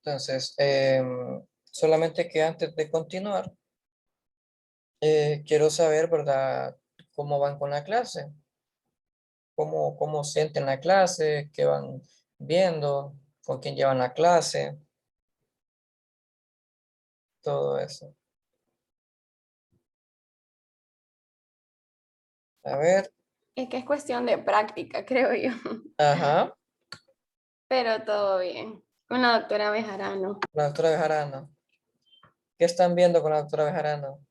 Entonces, solamente que antes de continuar, quiero saber, ¿verdad? ¿Cómo van con la clase? ¿Cómo sienten la clase? ¿Qué van viendo? ¿Con quién llevan la clase? Todo eso. A ver. Es que es cuestión de práctica, creo yo. Ajá. Pero todo bien. Con la doctora Bejarano. La doctora Bejarano. ¿Qué están viendo con la doctora Bejarano?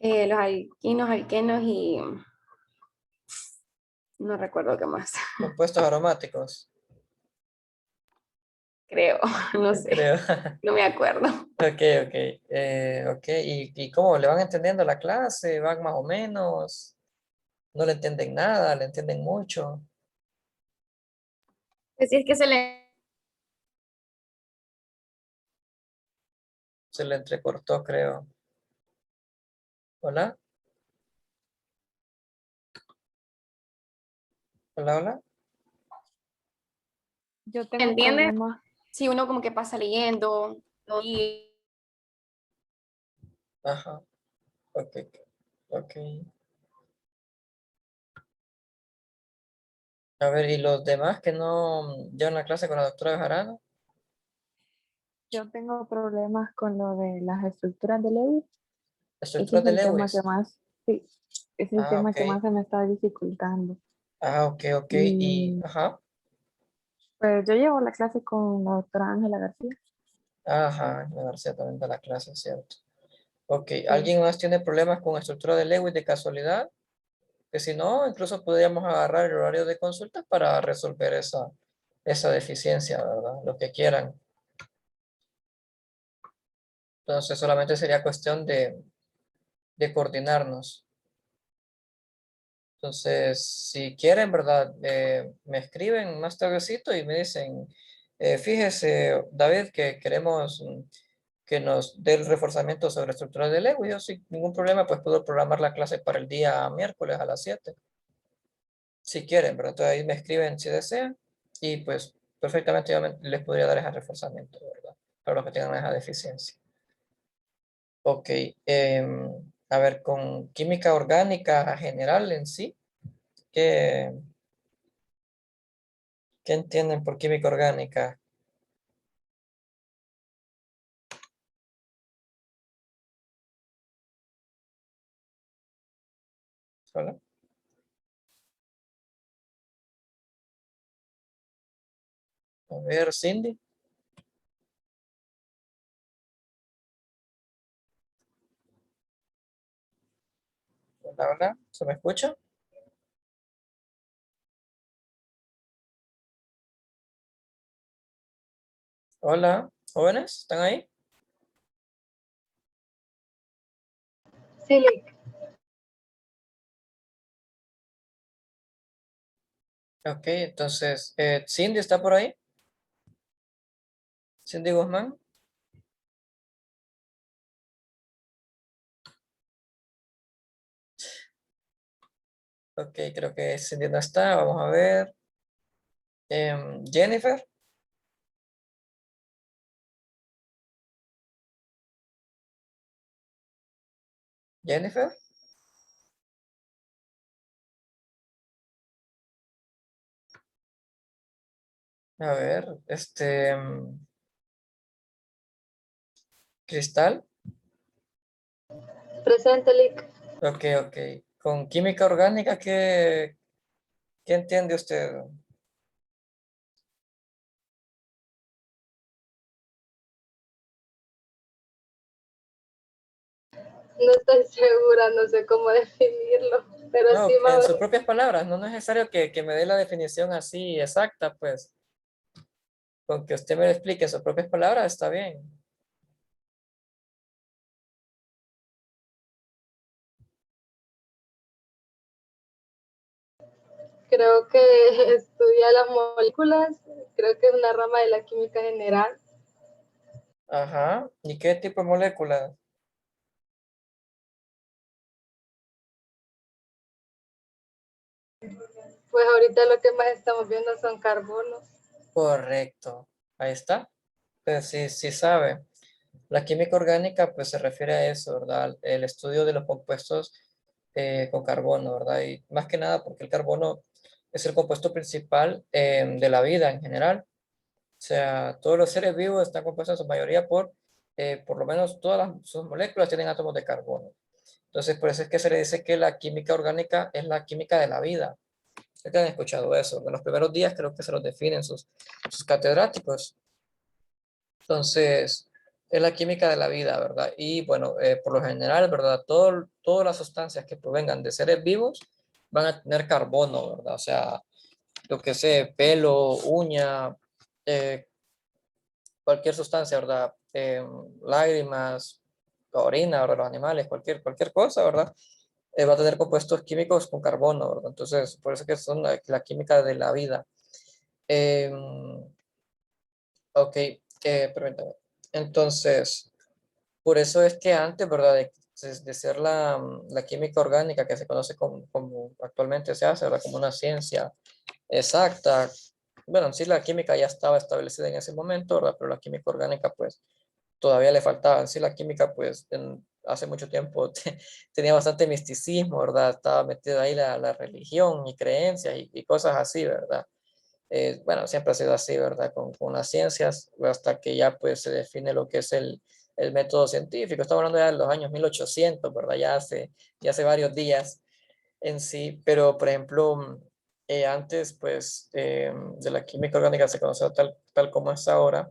Los alquinos, alquenos y no recuerdo qué más. Compuestos aromáticos. Creo, no sé. Creo. No me acuerdo. Ok, ok. Ok. ¿Y cómo? ¿Le van entendiendo la clase? ¿Van más o menos? ¿No le entienden nada? ¿Le entienden mucho? Pues sí, es que se le... Se le entrecortó, creo. ¿Hola? ¿Hola, hola? Yo tengo ¿Entiende? problemas. Si uno como que pasa leyendo y Ajá. Ok, ok. A ver, ¿y los demás que no llevan la clase con la doctora Bejarano? Yo tengo problemas con lo de las estructuras de Lewis. Ese Estructuras es de el tema que Lewis. más, sí, es el Ah, tema ok. que más se me está dificultando. Ah, ok, ok. Y, Y ajá. pues yo llevo la clase con la doctora Ángela García. Ajá, la García también da la clase, ¿cierto? Ok, Sí. ¿alguien más tiene problemas con estructura de Lewis de casualidad? Que si no, incluso podríamos agarrar el horario de consulta para resolver esa deficiencia, ¿verdad? Lo que quieran. Entonces solamente sería cuestión de coordinarnos. Entonces, si quieren, ¿verdad? Me escriben más tardecito y me dicen, fíjese, David, que queremos que nos dé el reforzamiento sobre estructura de Lego. Yo sin ningún problema, pues puedo programar la clase para el día miércoles a las 7. Si quieren, ¿verdad? Entonces ahí me escriben si desean y pues perfectamente yo les podría dar ese reforzamiento, ¿verdad? Para los que tengan esa deficiencia. Ok, a ver, con química orgánica general en sí, ¿qué, qué entienden por química orgánica? Hola. A ver, Cindy. Hola, hola. ¿Se me escucha? Hola, jóvenes, ¿están ahí? Sí, Lick. Ok, entonces, Cindy está por ahí. Cindy Guzmán. Ok, creo que Cindy no está. Vamos a ver. Jennifer. Jennifer. A ver, Cristal. Presente, Lick. Ok, ok. Con química orgánica, ¿qué entiende usted? No estoy segura, no sé cómo definirlo, pero sí No, más en o sus menos. propias palabras, no es necesario que me dé la definición así exacta, pues. Con que usted me lo explique en sus propias palabras, está bien. Creo que estudia las moléculas, creo que es una rama de la química general. Ajá. ¿Y qué tipo de molécula? Pues ahorita lo que más estamos viendo son carbonos. Correcto. Ahí está. Pues sí, sí sabe. La química orgánica pues se refiere a eso, ¿verdad? El estudio de los compuestos con carbono, ¿verdad? Y más que nada porque el carbono es el compuesto principal de la vida en general. O sea, todos los seres vivos están compuestos en su mayoría por lo menos sus moléculas tienen átomos de carbono. Entonces, por eso es que se le dice que la química orgánica es la química de la vida. Ustedes han escuchado eso. En los primeros días creo que se los definen sus catedráticos. Entonces, es la química de la vida, ¿verdad? Y bueno, por lo general, ¿verdad? Todas las sustancias que provengan de seres vivos van a tener carbono, ¿verdad? O sea, lo que sé, pelo, uña, eh, cualquier sustancia, ¿verdad? Lágrimas, orina, ¿verdad? Los animales, cualquier cosa, ¿verdad? Va a tener compuestos químicos con carbono, ¿verdad? Entonces, por eso que son la química de la vida. Eh, ok, permítame. Entonces, por eso es que antes, ¿verdad? De ser la química orgánica que se conoce como actualmente se hace, ¿verdad? Como una ciencia exacta. Bueno, en sí la química ya estaba establecida en ese momento, ¿verdad? Pero la química orgánica, pues, todavía le faltaba. En sí la química, pues, hace mucho tiempo tenía bastante misticismo, ¿verdad? Estaba metida ahí la religión y creencias y cosas así, ¿verdad? Bueno, siempre ha sido así, ¿verdad? Con las ciencias, hasta que ya, pues, se define lo que es el método científico. Estamos hablando ya de los años 1800, ¿verdad? Ya hace varios días en sí, pero por ejemplo, antes pues de la química orgánica se conocía tal como es ahora,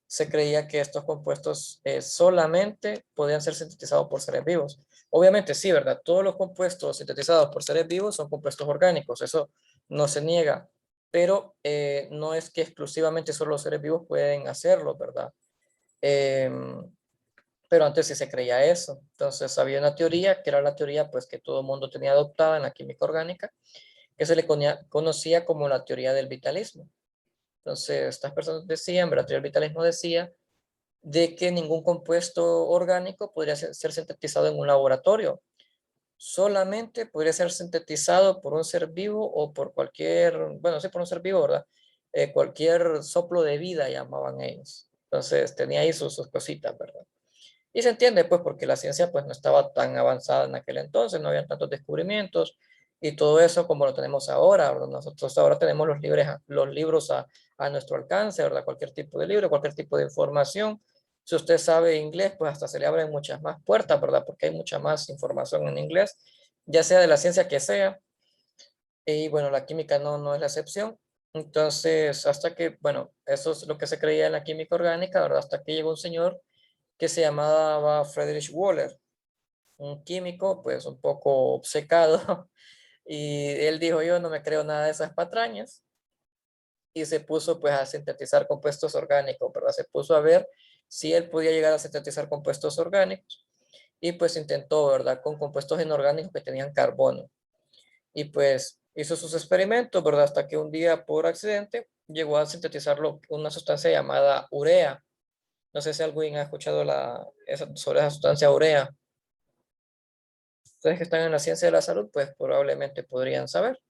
se creía que estos compuestos solamente podían ser sintetizados por seres vivos. Obviamente sí, ¿verdad? Todos los compuestos sintetizados por seres vivos son compuestos orgánicos, eso no se niega, pero no es que exclusivamente solo los seres vivos pueden hacerlo, ¿verdad? Em, pero antes sí se creía eso. Entonces había una teoría, que era la teoría pues que todo el mundo tenía adoptada en la química orgánica, que se le conocía como la teoría del vitalismo. Entonces estas personas decían, la teoría del vitalismo decía de que ningún compuesto orgánico podría ser sintetizado en un laboratorio. Solamente podría ser sintetizado por un ser vivo o por cualquier, bueno, sí, por un ser vivo, ¿verdad? Cualquier soplo de vida llamaban ellos. Entonces tenía ahí sus cositas, ¿verdad? Y se entiende, pues, porque la ciencia, pues, no estaba tan avanzada en aquel entonces, no había tantos descubrimientos y todo eso como lo tenemos ahora, ¿verdad? Nosotros ahora tenemos los libros a nuestro alcance, ¿verdad? Cualquier tipo de libro, cualquier tipo de información. Si usted sabe inglés, pues hasta se le abren muchas más puertas, ¿verdad? Porque hay mucha más información en inglés, ya sea de la ciencia que sea. Y bueno, la química no es la excepción. Entonces, hasta que, bueno, eso es lo que se creía en la química orgánica, ¿verdad? Hasta que llegó un señor que se llamaba Friedrich Wöhler, un químico pues un poco obcecado, y él dijo: yo no me creo nada de esas patrañas, y se puso pues a sintetizar compuestos orgánicos, ¿verdad? Se puso a ver si él podía llegar a sintetizar compuestos orgánicos, y pues intentó, ¿verdad? Con compuestos inorgánicos que tenían carbono, y pues hizo sus experimentos, ¿verdad? Hasta que un día por accidente llegó a sintetizarlo una sustancia llamada urea. No sé si alguien ha escuchado sobre esa sustancia urea. Ustedes que están en la ciencia de la salud, pues probablemente podrían saber.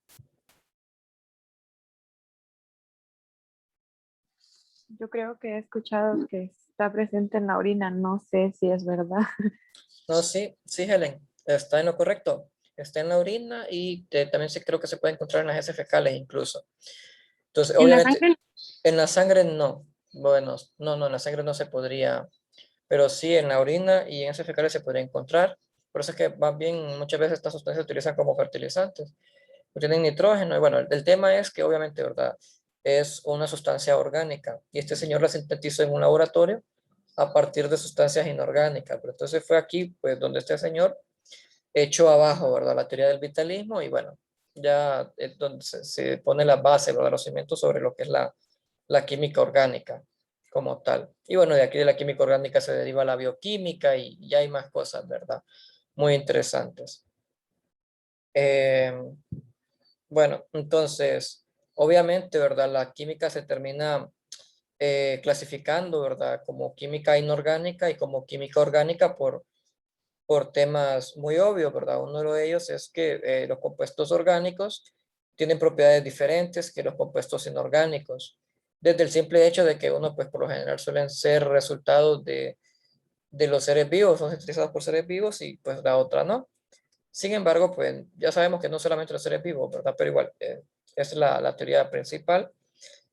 Yo creo que he escuchado que está presente en la orina, no sé si es verdad. No, sí, sí, Helen, está en lo correcto. Está en la orina y también sí creo que se puede encontrar en las heces fecales incluso. Entonces, En la obviamente, sangre, en la sangre no. Bueno, no, en la sangre no se podría, pero sí en la orina y en heces fecales se podría encontrar. Por eso es que más bien muchas veces estas sustancias se utilizan como fertilizantes. Tienen nitrógeno y bueno, el tema es que obviamente, ¿verdad? Es una sustancia orgánica y este señor la sintetizó en un laboratorio a partir de sustancias inorgánicas. Pero entonces fue aquí, pues, donde este señor echó abajo, ¿verdad? La teoría del vitalismo y bueno, ya es donde se pone la base, ¿verdad? Los cimientos sobre lo que es la química orgánica como tal. Y bueno, de aquí de la química orgánica se deriva la bioquímica y ya hay más cosas, ¿verdad? Muy interesantes. Bueno, entonces, obviamente, ¿verdad? La química se termina clasificando, ¿verdad? Como química inorgánica y como química orgánica por temas muy obvios, ¿verdad? Uno de ellos es que los compuestos orgánicos tienen propiedades diferentes que los compuestos inorgánicos. desde el simple hecho de que uno, pues por lo general suelen ser resultados de los seres vivos, son sintetizados por seres vivos y pues la otra no. Sin embargo, pues ya sabemos que no solamente los seres vivos, ¿verdad? Pero igual, es la teoría principal.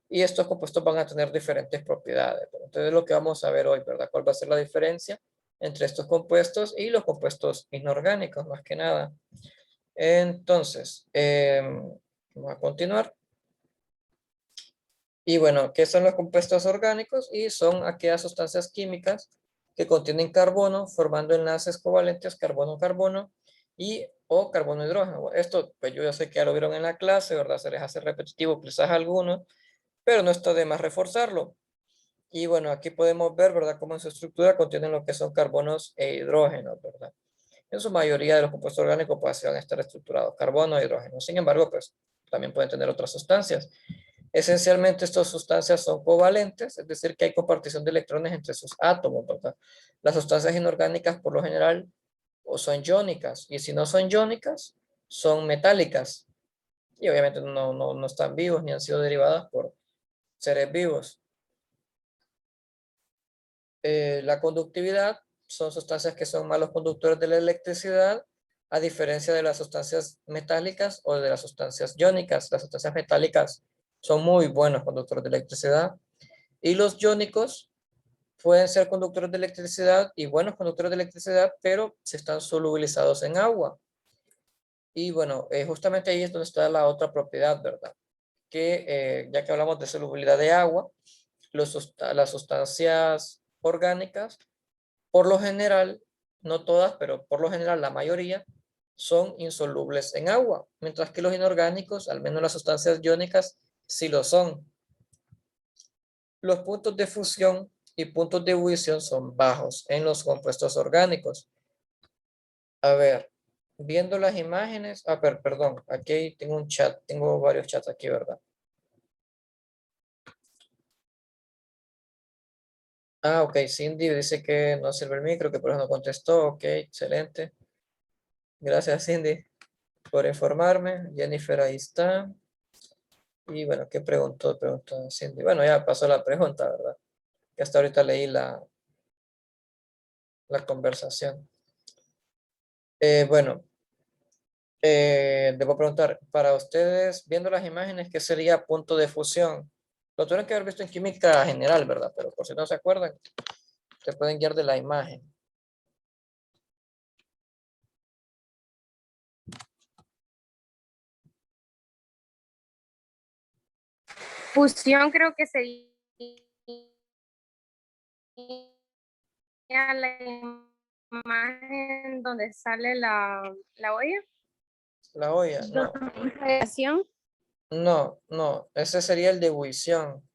Y estos compuestos van a tener diferentes propiedades. Entonces es lo que vamos a ver hoy, ¿verdad? ¿Cuál va a ser la diferencia entre estos compuestos y los compuestos inorgánicos, más que nada? Entonces, vamos a continuar. Y bueno, ¿qué son los compuestos orgánicos? Y son aquellas sustancias químicas que contienen carbono, formando enlaces covalentes carbono-carbono y o carbono-hidrógeno. Esto, pues yo ya sé que ya lo vieron en la clase, ¿verdad? Se les hace repetitivo quizás algunos, pero no está de más reforzarlo. Y bueno, aquí podemos ver, ¿verdad? Cómo en su estructura contienen lo que son carbonos e hidrógenos, ¿verdad? En su mayoría de los compuestos orgánicos pues van a estar estructurados carbono e hidrógeno. Sin embargo, pues también pueden tener otras sustancias. Esencialmente estas sustancias son covalentes, es decir, que hay compartición de electrones entre sus átomos, ¿verdad? Las sustancias inorgánicas por lo general o son iónicas, y si no son iónicas, son metálicas. Y obviamente no están vivos ni han sido derivadas por seres vivos. La conductividad son sustancias que son malos conductores de la electricidad, a diferencia de las sustancias metálicas o de las sustancias iónicas. Las sustancias metálicas son muy buenos conductores de electricidad, y los iónicos pueden ser conductores de electricidad y buenos conductores de electricidad, pero si están solubilizados en agua. Y bueno, justamente ahí es donde está la otra propiedad, ¿verdad? Que ya que hablamos de solubilidad de agua, las sustancias orgánicas, por lo general, no todas, pero por lo general la mayoría, son insolubles en agua, mientras que los inorgánicos, al menos las sustancias iónicas, sí lo son. Los puntos de fusión y puntos de ebullición son bajos en los compuestos orgánicos. A ver, viendo las imágenes, perdón, aquí tengo un chat, tengo varios chats aquí, ¿verdad? Ok, Cindy dice que no sirve el micro, que por eso no contestó. Ok, excelente. Gracias, Cindy, por informarme. Jennifer ahí está. Y bueno, ¿qué preguntó? Preguntó Cindy. Bueno, ya pasó la pregunta, ¿verdad? Que hasta ahorita leí la conversación. Bueno, debo preguntar, para ustedes, viendo las imágenes, ¿qué sería punto de fusión? Lo tuvieron que haber visto en química general, ¿verdad? Pero por si no se acuerdan, se pueden guiar de la imagen. Fusión creo que sería la imagen donde sale la olla. La olla, no. Reacción. No, ese sería el de ebullición.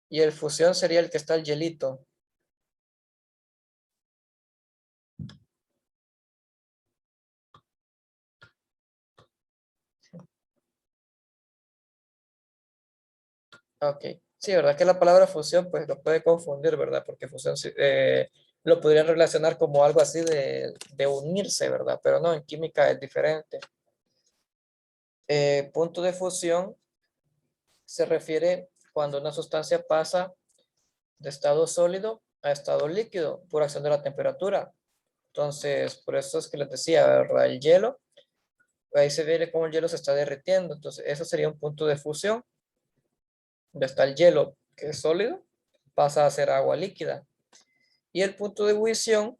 Y el fusión sería el que está el hielito. Ok, sí, ¿verdad? Que la palabra fusión pues lo puede confundir, ¿verdad? Porque fusión lo podrían relacionar como algo así de unirse, ¿verdad? Pero no, en química es diferente. Punto de fusión se refiere cuando una sustancia pasa de estado sólido a estado líquido por acción de la temperatura. Entonces, por eso es que les decía, ¿verdad? El hielo, ahí se ve cómo el hielo se está derritiendo. Entonces, eso sería un punto de fusión. Ya está el hielo, que es sólido, pasa a ser agua líquida. Y el punto de ebullición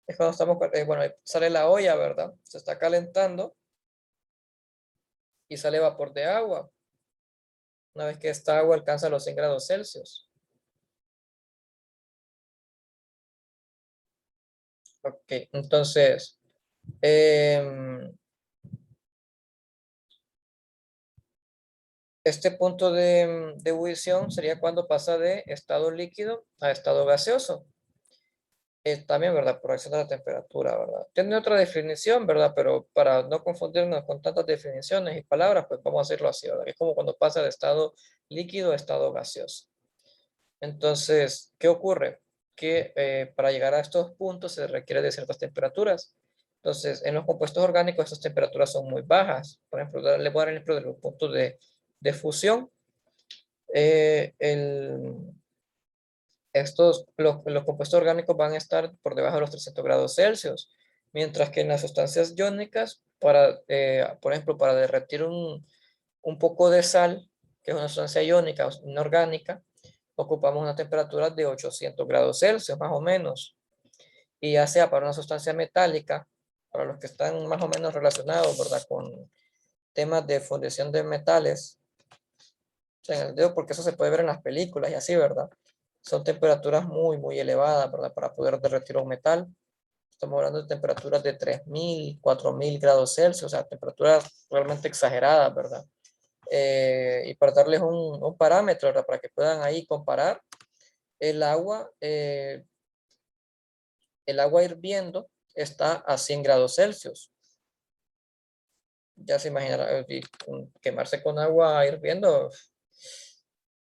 es cuando estamos, bueno, sale la olla, ¿verdad? Se está calentando y sale vapor de agua. Una vez que esta agua alcanza los 100 grados Celsius. Ok, entonces, este punto de ebullición sería cuando pasa de estado líquido a estado gaseoso. También, ¿verdad? Por acción de la temperatura, ¿verdad? Tiene otra definición, ¿verdad? Pero para no confundirnos con tantas definiciones y palabras, pues vamos a hacerlo así, ¿verdad? Es como cuando pasa de estado líquido a estado gaseoso. Entonces, ¿qué ocurre? Que para llegar a estos puntos se requiere de ciertas temperaturas. Entonces, en los compuestos orgánicos estas temperaturas son muy bajas. Por ejemplo, le voy a dar el ejemplo de los puntos de de fusión, los compuestos orgánicos van a estar por debajo de los 300 grados Celsius, mientras que en las sustancias iónicas, por ejemplo, para derretir un poco de sal, que es una sustancia iónica, inorgánica, ocupamos una temperatura de 800 grados Celsius, más o menos. Y ya sea para una sustancia metálica, para los que están más o menos relacionados, ¿verdad?, con temas de fundición de metales, o sea, en el dedo, porque eso se puede ver en las películas y así, ¿verdad? Son temperaturas muy, muy elevadas, ¿verdad?, para poder derretir un metal. Estamos hablando de temperaturas de 3000, 4000 grados Celsius, o sea, temperaturas realmente exageradas, ¿verdad? Y para darles un parámetro, ¿verdad?, para que puedan ahí comparar, el agua hirviendo está a 100 grados Celsius. Ya se imaginará, quemarse con agua hirviendo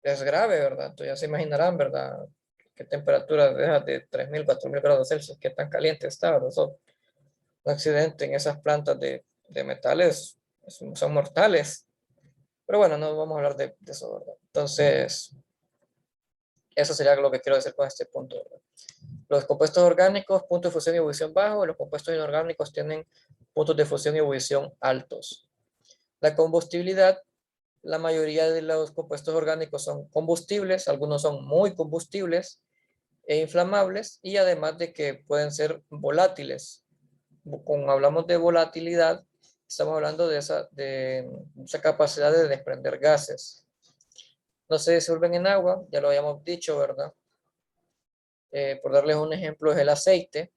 es grave, ¿verdad? Entonces ya se imaginarán, ¿verdad?, qué temperatura deja de 3000, 4000 grados Celsius, qué tan caliente está, ¿verdad? Un accidente en esas plantas de metales son mortales. Pero bueno, no vamos a hablar de eso, ¿verdad? Entonces, eso sería lo que quiero decir con este punto, ¿verdad? Los compuestos orgánicos, puntos de fusión y ebullición bajo, los compuestos inorgánicos tienen puntos de fusión y ebullición altos. La combustibilidad, la mayoría de los compuestos orgánicos son combustibles, algunos son muy combustibles e inflamables, y además de que pueden ser volátiles. Cuando hablamos de volatilidad, estamos hablando de esa capacidad de desprender gases. No se disuelven en agua, ya lo habíamos dicho, ¿verdad? Por darles un ejemplo, es el aceite.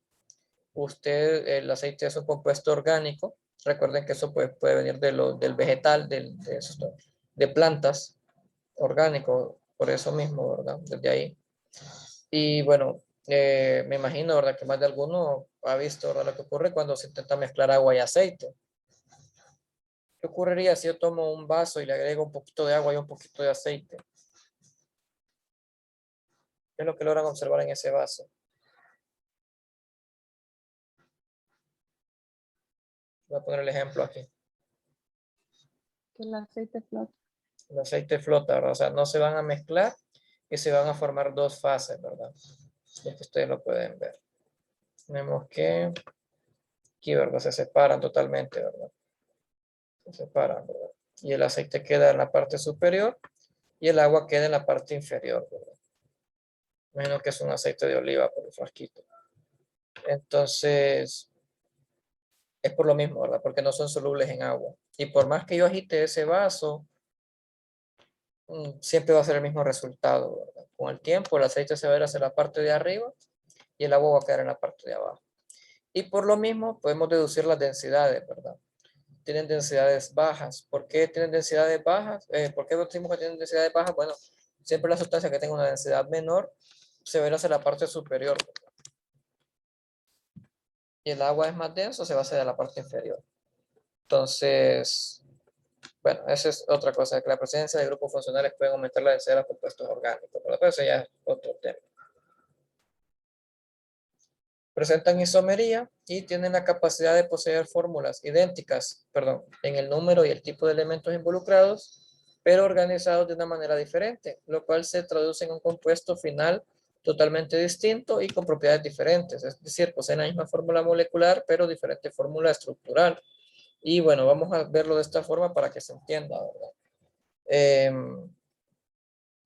El aceite es un compuesto orgánico. Recuerden que eso puede venir del vegetal, de plantas, orgánico, por eso mismo, ¿verdad? Desde ahí. Y bueno, me imagino, ¿verdad?, que más de alguno ha visto, ¿verdad?, lo que ocurre cuando se intenta mezclar agua y aceite. ¿Qué ocurriría si yo tomo un vaso y le agrego un poquito de agua y un poquito de aceite? ¿Qué es lo que logran observar en ese vaso? Voy a poner el ejemplo aquí. Que el aceite flota. El aceite flota, ¿verdad? O sea, no se van a mezclar y se van a formar dos fases, ¿verdad? Es que ustedes lo pueden ver. Tenemos que aquí, ¿verdad?, se separan totalmente, ¿verdad? Se separan, ¿verdad? Y el aceite queda en la parte superior y el agua queda en la parte inferior, ¿verdad? Menos que es un aceite de oliva por el frasquito. Entonces, es por lo mismo, ¿verdad? Porque no son solubles en agua. Y por más que yo agite ese vaso, siempre va a ser el mismo resultado, ¿verdad? Con el tiempo el aceite se va a ir hacia la parte de arriba y el agua va a quedar en la parte de abajo. Y por lo mismo podemos deducir las densidades, ¿verdad? Tienen densidades bajas. ¿Por qué tienen densidades bajas? ¿Por qué decimos que tienen densidades bajas? Bueno, siempre la sustancia que tenga una densidad menor se va a ir hacia la parte superior, ¿verdad? Y el agua es más denso, se va a hacer a la parte inferior. Entonces, bueno, esa es otra cosa, que la presencia de grupos funcionales puede aumentar la densidad de los compuestos orgánicos, pero eso ya es otro tema. Presentan isomería y tienen la capacidad de poseer fórmulas idénticas, en el número y el tipo de elementos involucrados, pero organizados de una manera diferente, lo cual se traduce en un compuesto final totalmente distinto y con propiedades diferentes, es decir, poseen la misma fórmula molecular, pero diferente fórmula estructural. Y bueno, vamos a verlo de esta forma para que se entienda, ¿verdad?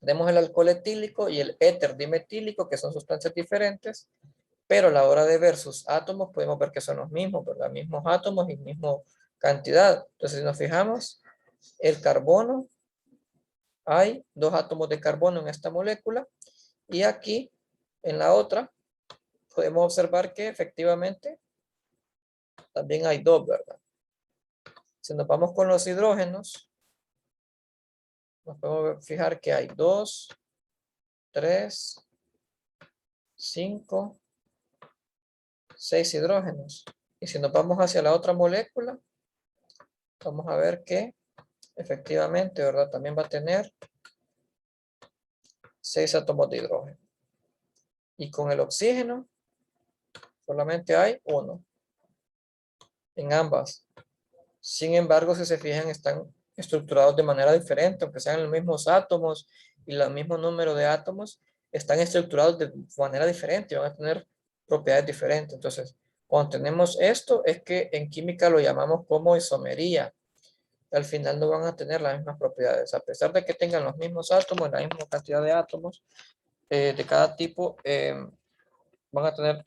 Tenemos el alcohol etílico y el éter dimetílico, que son sustancias diferentes, pero a la hora de ver sus átomos podemos ver que son los mismos, ¿verdad? Mismos átomos y misma cantidad. Entonces, si nos fijamos, el carbono, hay 2 átomos de carbono en esta molécula, y aquí, en la otra, podemos observar que efectivamente también hay 2, ¿verdad? Si nos vamos con los hidrógenos, nos podemos fijar que hay 2, 3, 5, 6 hidrógenos. Y si nos vamos hacia la otra molécula, vamos a ver que efectivamente, ¿verdad?, también va a tener 6 átomos de hidrógeno. Y con el oxígeno solamente hay 1 en ambas. Sin embargo, si se fijan, están estructurados de manera diferente, aunque sean los mismos átomos y el mismo número de átomos, están estructurados de manera diferente y van a tener propiedades diferentes. Entonces, cuando tenemos esto, es que en química lo llamamos como isomería. Al final no van a tener las mismas propiedades. A pesar de que tengan los mismos átomos, la misma cantidad de átomos de cada tipo, van a tener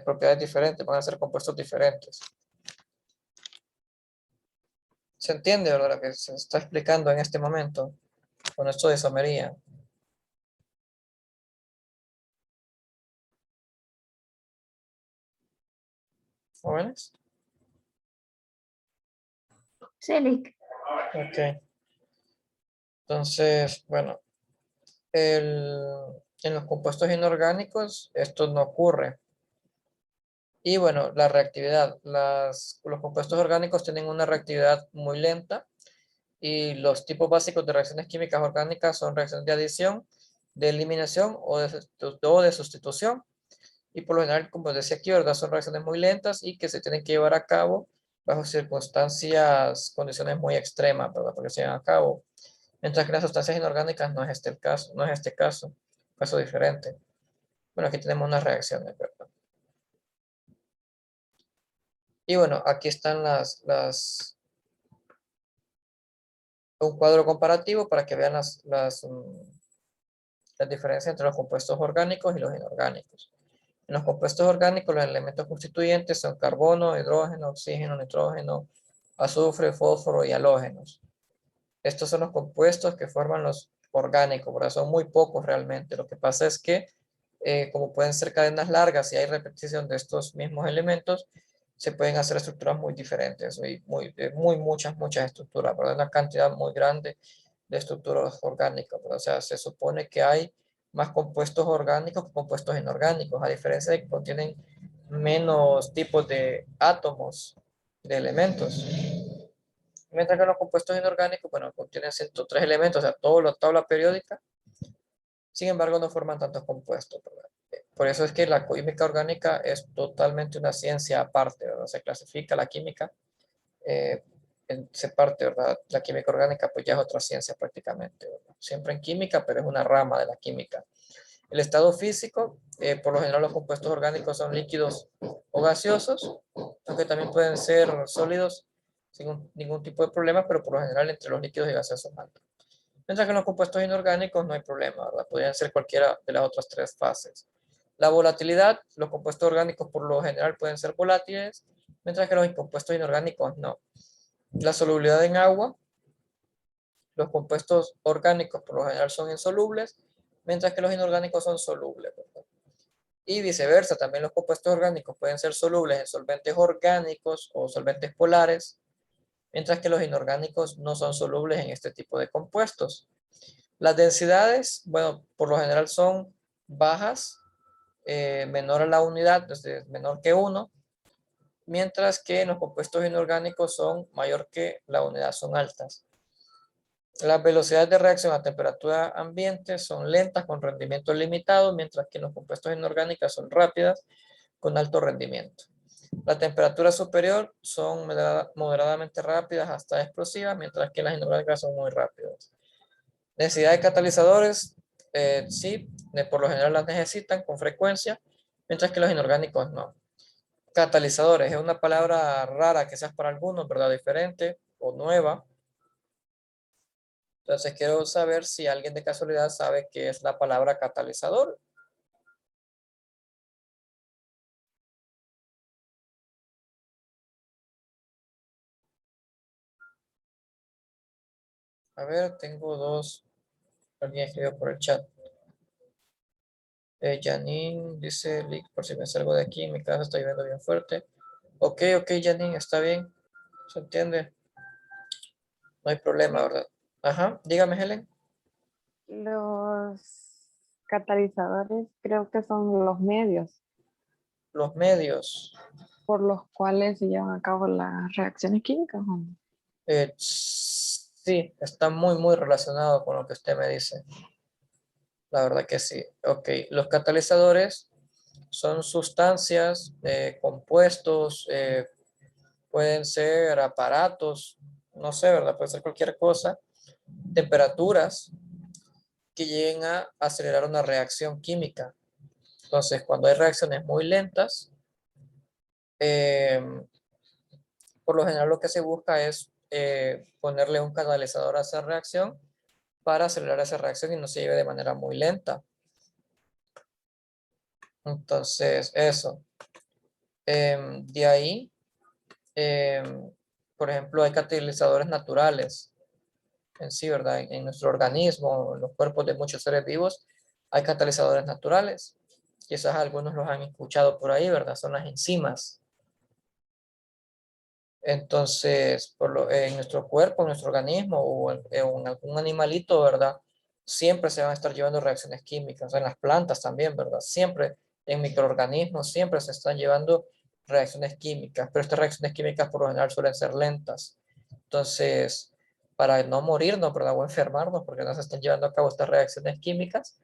propiedades diferentes, van a ser compuestos diferentes. ¿Se entiende, verdad, lo que se está explicando en este momento con esto de isomería? ¿Jóvenes? Sí, Lick. Ok. Entonces, bueno, en los compuestos inorgánicos esto no ocurre. Y bueno, la reactividad. Los compuestos orgánicos tienen una reactividad muy lenta y los tipos básicos de reacciones químicas orgánicas son reacciones de adición, de eliminación o de sustitución. Y por lo general, como decía aquí, ¿verdad? Son reacciones muy lentas y que se tienen que llevar a cabo bajo circunstancias, condiciones muy extremas, ¿verdad? Porque se llevan a cabo. Mientras que las sustancias inorgánicas no es este el caso, no es este caso, caso diferente. Bueno, aquí tenemos unas reacciones, ¿verdad? Y bueno, aquí están un cuadro comparativo para que vean las diferencias entre los compuestos orgánicos y los inorgánicos. En los compuestos orgánicos, los elementos constituyentes son carbono, hidrógeno, oxígeno, nitrógeno, azufre, fósforo y halógenos. Estos son los compuestos que forman los orgánicos, ¿verdad? Son muy pocos realmente. Lo que pasa es que, como pueden ser cadenas largas y hay repetición de estos mismos elementos, se pueden hacer estructuras muy diferentes y muchas estructuras, ¿verdad? Una cantidad muy grande de estructuras orgánicas, ¿verdad? O sea, se supone que hay más compuestos orgánicos que compuestos inorgánicos, a diferencia de que contienen menos tipos de átomos, de elementos. Mientras que los compuestos inorgánicos, bueno, contienen 103 elementos, o sea, toda la tabla periódica. Sin embargo, no forman tantos compuestos, ¿verdad? Por eso es que la química orgánica es totalmente una ciencia aparte, ¿verdad? Se clasifica la química, se parte, ¿verdad? La química orgánica, pues ya es otra ciencia prácticamente, ¿verdad? Siempre en química, pero es una rama de la química. El estado físico, por lo general los compuestos orgánicos son líquidos o gaseosos, aunque también pueden ser sólidos sin ningún tipo de problema, pero por lo general entre los líquidos y gaseosos altos. Mientras que en los compuestos inorgánicos no hay problema, ¿verdad? Podrían ser cualquiera de las otras tres fases. La volatilidad, los compuestos orgánicos por lo general pueden ser volátiles, mientras que los compuestos inorgánicos no. La solubilidad en agua, los compuestos orgánicos por lo general son insolubles, mientras que los inorgánicos son solubles, ¿verdad? Y viceversa, también los compuestos orgánicos pueden ser solubles en solventes orgánicos o solventes polares, mientras que los inorgánicos no son solubles en este tipo de compuestos. Las densidades, bueno, por lo general son bajas, menor a la unidad, desde menor que 1, mientras que en los compuestos inorgánicos son mayor que la unidad, son altas. Las velocidades de reacción a temperatura ambiente son lentas con rendimiento limitado, mientras que en los compuestos inorgánicos son rápidas con alto rendimiento. La temperatura superior son moderadamente rápidas hasta explosivas, mientras que las inorgánicas son muy rápidas. Densidad de catalizadores, sí, por lo general las necesitan con frecuencia, mientras que los inorgánicos no. Catalizadores es una palabra rara, quizás para algunos, ¿verdad? Diferente o nueva. Entonces quiero saber si alguien de casualidad sabe qué es la palabra catalizador. A ver, tengo dos. Alguien escribió por el chat. Janine dice, por si me salgo de aquí, mi casa está lloviendo bien fuerte. Ok, Janine, está bien. ¿Se entiende? No hay problema, ¿verdad? Ajá, dígame, Helen. Los catalizadores creo que son los medios Los medios. por los cuales se llevan a cabo las reacciones químicas. ¿O no? Sí, está muy relacionado con lo que usted me dice. La verdad que sí. Ok, los catalizadores son sustancias, compuestos, pueden ser aparatos no sé, ¿verdad? Puede ser cualquier cosa, temperaturas que lleguen a acelerar una reacción química. Entonces, cuando hay reacciones muy lentas, por lo general lo que se busca es ponerle un catalizador a esa reacción para acelerar esa reacción y no se lleve de manera muy lenta. Entonces, eso. De ahí, por ejemplo, hay catalizadores naturales en sí, ¿verdad? En nuestro organismo, en los cuerpos de muchos seres vivos, hay catalizadores naturales. Quizás algunos los han escuchado por ahí, ¿verdad? Son las enzimas. Entonces, en nuestro cuerpo, en nuestro organismo o en algún animalito, ¿verdad? Siempre se van a estar llevando reacciones químicas, en las plantas también, ¿verdad? Siempre en microorganismos, siempre se están llevando reacciones químicas, pero estas reacciones químicas por lo general suelen ser lentas. Entonces, para no morirnos, ¿verdad? O enfermarnos, porque no se están llevando a cabo estas reacciones químicas,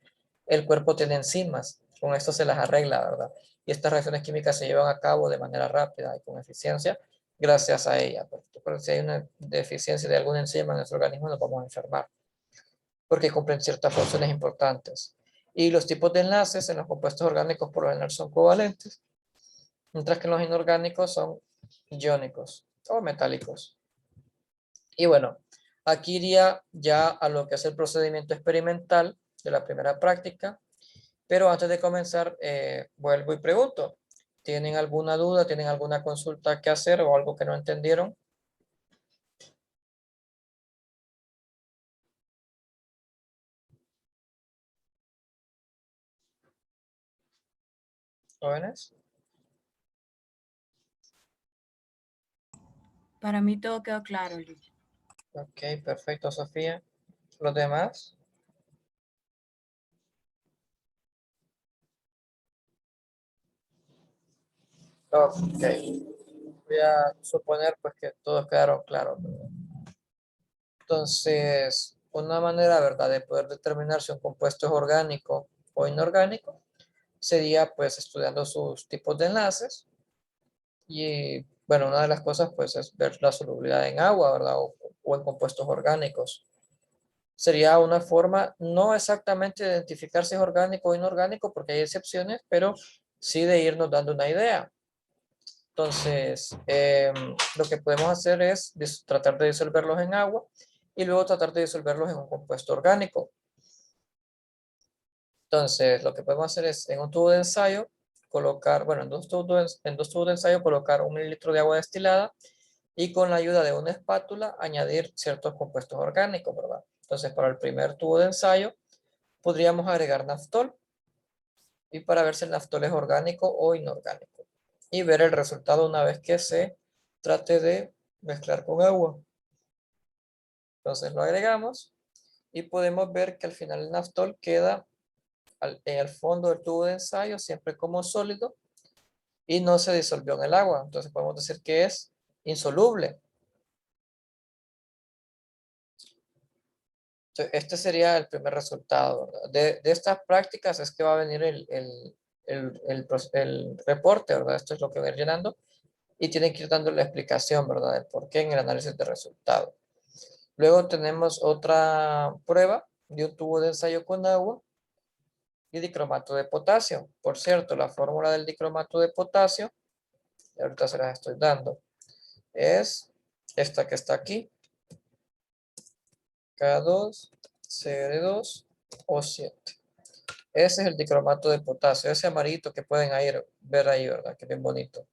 el cuerpo tiene enzimas, con esto se las arregla, ¿verdad? Y estas reacciones químicas se llevan a cabo de manera rápida y con eficiencia gracias a ella. Porque si hay una deficiencia de alguna enzima en nuestro organismo, nos vamos a enfermar, porque cumplen ciertas funciones importantes. Y los tipos de enlaces en los compuestos orgánicos por lo general son covalentes, mientras que en los inorgánicos son iónicos o metálicos. Y bueno, aquí iría ya a lo que es el procedimiento experimental de la primera práctica, pero antes de comenzar, vuelvo y pregunto, ¿tienen alguna duda, tienen alguna consulta que hacer o algo que no entendieron? Jóvenes. Para mí todo quedó claro, Luis. Ok, perfecto, Sofía. ¿Los demás? Ok. Voy a suponer pues que todos quedaron claros, ¿verdad? Entonces, una manera, ¿verdad?, de poder determinar si un compuesto es orgánico o inorgánico sería pues estudiando sus tipos de enlaces y bueno, una de las cosas pues es ver la solubilidad en agua, ¿verdad? O en compuestos orgánicos. Sería una forma, no exactamente de identificar si es orgánico o inorgánico, porque hay excepciones, pero sí de irnos dando una idea. Entonces, lo que podemos hacer es tratar de disolverlos en agua y luego tratar de disolverlos en un compuesto orgánico. Entonces, lo que podemos hacer es en un tubo de ensayo colocar, bueno, en dos tubos de ensayo colocar 1 mililitro de agua destilada y con la ayuda de una espátula añadir ciertos compuestos orgánicos, ¿verdad? Entonces, para el primer tubo de ensayo podríamos agregar naftol y para ver si el naftol es orgánico o inorgánico y ver el resultado una vez que se trate de mezclar con agua. Entonces lo agregamos y podemos ver que al final el naftol queda en el fondo del tubo de ensayo siempre como sólido y no se disolvió en el agua. Entonces podemos decir que es insoluble. Entonces, este sería el primer resultado, ¿verdad? De estas prácticas es que va a venir el reporte, ¿verdad? Esto es lo que va a ir llenando y tienen que ir dando la explicación, ¿verdad? Del por qué en el análisis de resultado. Luego tenemos otra prueba de un tubo de ensayo con agua y dicromato de potasio. Por cierto, la fórmula del dicromato de potasio, ahorita se las estoy dando, es esta que está aquí. K2, Cr2, O7. Ese es el dicromato de potasio, ese amarillito que pueden ver ahí, ¿verdad? Que bien bonito.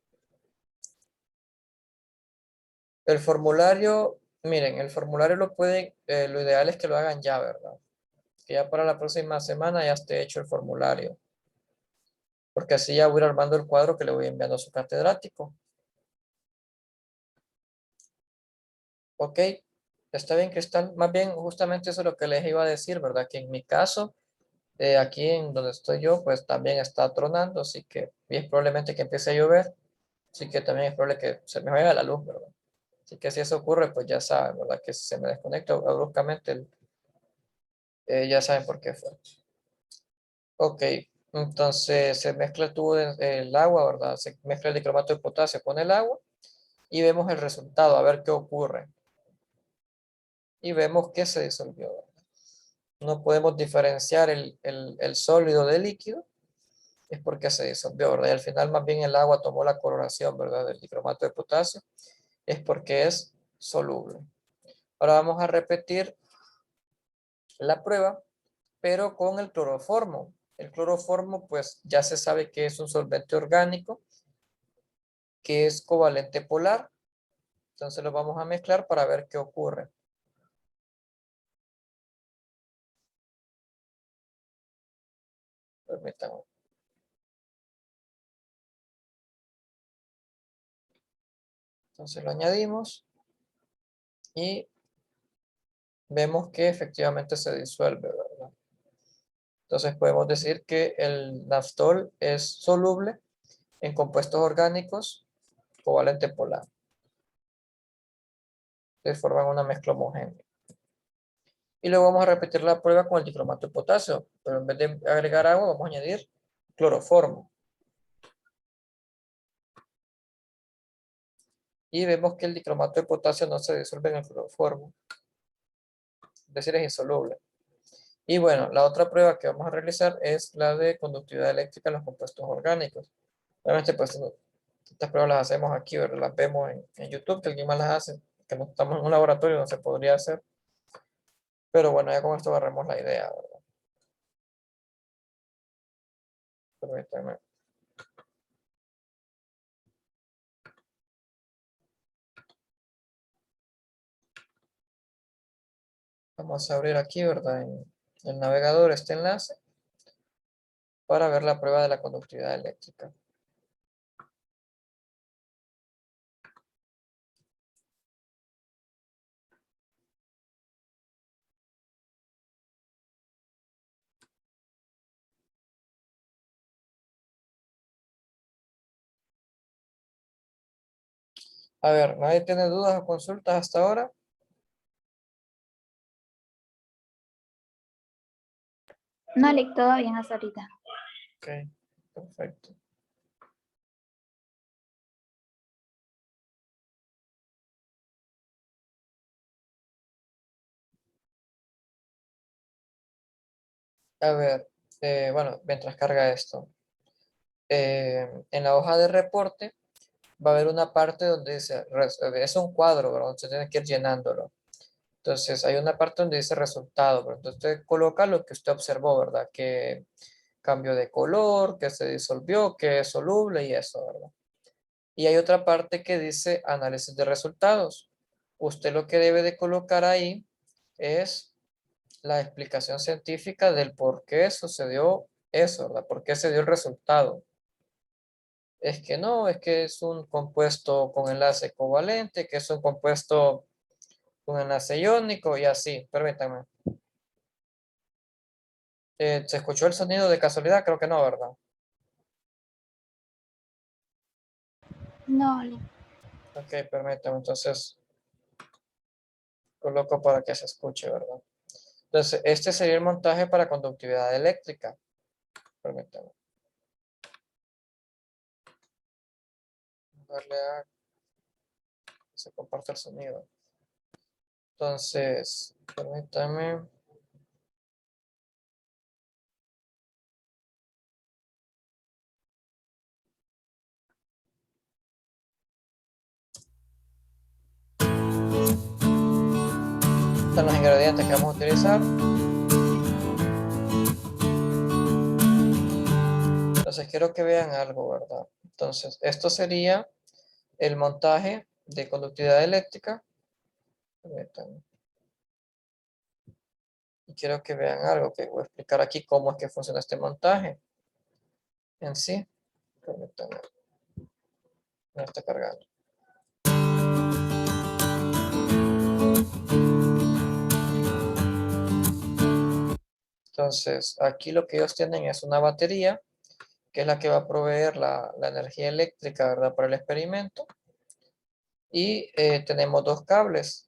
El formulario, miren, el formulario lo ideal es que lo hagan ya, ¿verdad? Que ya para la próxima semana ya esté hecho el formulario. Porque así ya voy a ir armando el cuadro que le voy enviando a su catedrático. Ok, está bien, Cristal. Más bien, justamente eso es lo que les iba a decir, ¿verdad? Que en mi caso, aquí en donde estoy yo, pues también está tronando, así que y es probablemente que empiece a llover. Así que también es probable que se me vaya la luz, ¿verdad? Así que si eso ocurre, pues ya saben, ¿verdad? Que si se me desconecta bruscamente, ya saben por qué fue. Ok, entonces se mezcla el agua, ¿verdad? Se mezcla el dicromato de potasio con el agua y vemos el resultado, a ver qué ocurre. y vemos que se disolvió, ¿verdad? No podemos diferenciar el sólido del líquido, es porque se disolvió, ¿verdad? Y al final más bien el agua tomó la coloración, ¿verdad? Del dicromato de potasio, es porque es soluble. Ahora vamos a repetir la prueba, pero con el cloroformo. El cloroformo, pues ya se sabe que es un solvente orgánico, que es covalente polar. Entonces lo vamos a mezclar para ver qué ocurre. Permítanme. Entonces lo añadimos y vemos que efectivamente se disuelve, ¿verdad? Entonces podemos decir que el naftol es soluble en compuestos orgánicos covalente polar. Se forman una mezcla homogénea. Y luego vamos a repetir la prueba con el dicromato de potasio, pero en vez de agregar agua vamos a añadir cloroformo. Y vemos que el dicromato de potasio no se disuelve en el cloroformo, es decir, es insoluble. Y bueno, la otra prueba que vamos a realizar es la de conductividad eléctrica en los compuestos orgánicos. Obviamente, pues estas pruebas las hacemos aquí, ¿verdad? Las vemos en YouTube, que alguien más las hace, que no estamos en un laboratorio, no se podría hacer. Pero bueno, ya con esto agarramos la idea, ¿verdad? Permítanme. Vamos a abrir aquí, ¿verdad? En el navegador este enlace para ver la prueba de la conductividad eléctrica. A ver, ¿nadie tiene dudas o consultas hasta ahora? No, Lick, todo bien hasta ahorita. Ok, perfecto. A ver, bueno, mientras carga esto. En la hoja de reporte va a haber una parte donde dice, es un cuadro, ¿verdad? Donde se tiene que ir llenándolo. Entonces hay una parte donde dice resultado, ¿verdad? Entonces usted coloca lo que usted observó, ¿verdad? Que cambio de color, que se disolvió, que es soluble y eso, ¿verdad? Y hay otra parte que dice análisis de resultados. Usted lo que debe de colocar ahí es la explicación científica del por qué sucedió eso, ¿verdad? ¿Por qué se dio el resultado? Es que no, es que es un compuesto con enlace covalente, que es un compuesto con enlace iónico y así. Permítanme. ¿Se escuchó el sonido de casualidad? Creo que no, ¿verdad? No, Lick. Ok, permítanme. Entonces, coloco para que se escuche, ¿verdad? Entonces, este sería el montaje para conductividad eléctrica. Permítanme. Darle a que se comparta el sonido. Entonces, permítanme. Están los ingredientes que vamos a utilizar. Entonces, quiero que vean algo, ¿verdad? Entonces, esto sería el montaje de conductividad eléctrica. Permítanme. Y quiero que vean algo que voy a explicar aquí cómo es que funciona este montaje en sí. Permítanme. No está cargando. Entonces, aquí lo que ellos tienen es una batería, que es la que va a proveer la energía eléctrica, ¿verdad? Para el experimento. Y tenemos dos cables.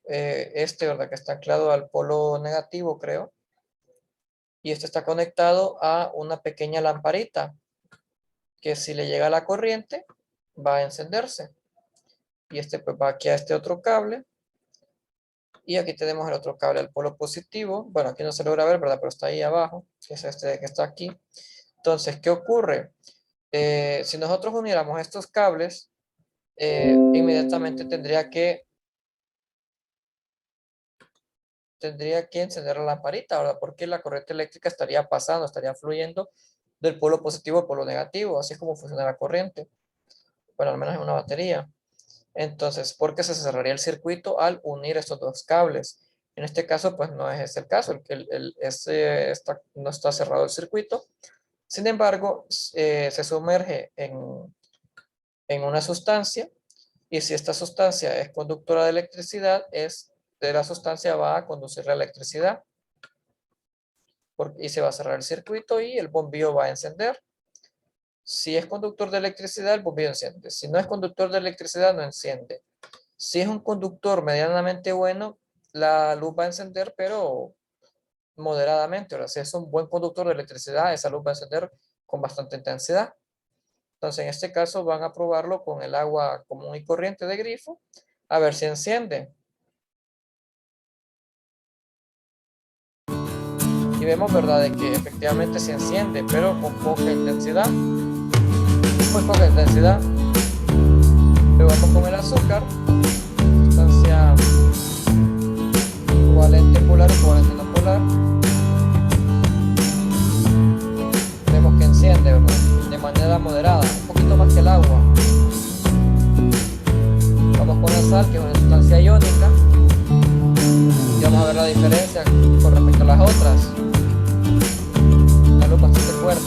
¿Verdad? Que está anclado al polo negativo, creo. Y este está conectado a una pequeña lamparita, que si le llega la corriente, va a encenderse. Y este pues va aquí a este otro cable, Y aquí tenemos el otro cable al polo positivo. Bueno, aquí no se logra ver, ¿verdad? Pero está ahí abajo, que es este que está aquí. Entonces, ¿qué ocurre? Si nosotros uniéramos estos cables, inmediatamente tendría que encender la lamparita, ¿verdad? Porque la corriente eléctrica estaría pasando, estaría fluyendo del polo positivo al polo negativo. Así es como funciona la corriente. Bueno, al menos en una batería. Entonces, ¿por qué se cerraría el circuito al unir estos dos cables? En este caso, pues no es ese el caso. No está cerrado el circuito. Sin embargo, se sumerge en una sustancia, y si esta sustancia es conductora de electricidad, de la sustancia va a conducir la electricidad, y se va a cerrar el circuito y el bombillo va a encender. Si es conductor de electricidad, el bombillo enciende. Si no es conductor de electricidad, no enciende. Si es un conductor medianamente bueno, la luz va a encender, pero moderadamente. Ahora, si es un buen conductor de electricidad, esa luz va a encender con bastante intensidad. Entonces, en este caso, van a probarlo con el agua común y corriente de grifo, a ver si enciende. Y vemos, ¿verdad?, de que efectivamente se enciende, pero con poca intensidad. Muy poca intensidad. Luego vamos con el azúcar, sustancia covalente polar o covalente no polar. Vemos que enciende, ¿verdad?, de manera moderada, un poquito más que el agua. Vamos con la sal, que es una sustancia iónica, y vamos a ver la diferencia con respecto a las otras. La luz bastante fuerte.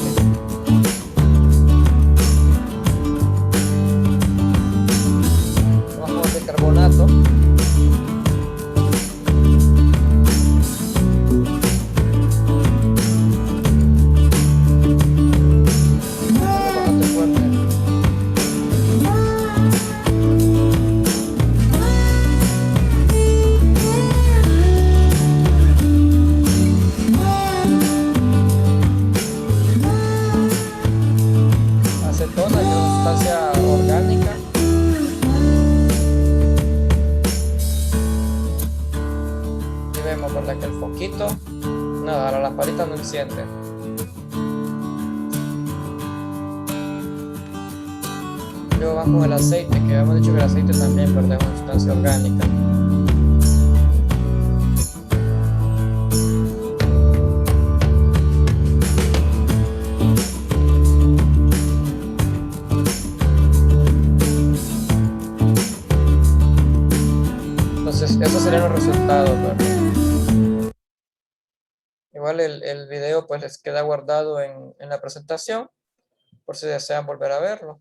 Vamos con el bicarbonato. Bastante fuerte. Acetona, que es una sustancia orgánica. Y vemos, ¿verdad?, que el foquito, nada, la lamparita no enciende. Luego van con el aceite, que habíamos dicho que el aceite también, ¿verdad?, es una sustancia orgánica. Entonces, esos serían los resultados, ¿verdad? Igual el video pues les queda guardado en la presentación, por si desean volver a verlo.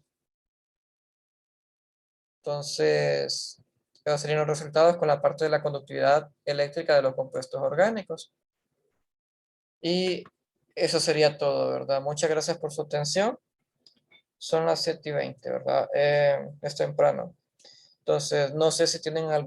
Entonces, esos serían los resultados con la parte de la conductividad eléctrica de los compuestos orgánicos. Y eso sería todo, ¿verdad? Muchas gracias por su atención. Son las 7:20, ¿verdad? Es temprano. Entonces, no sé si tienen algo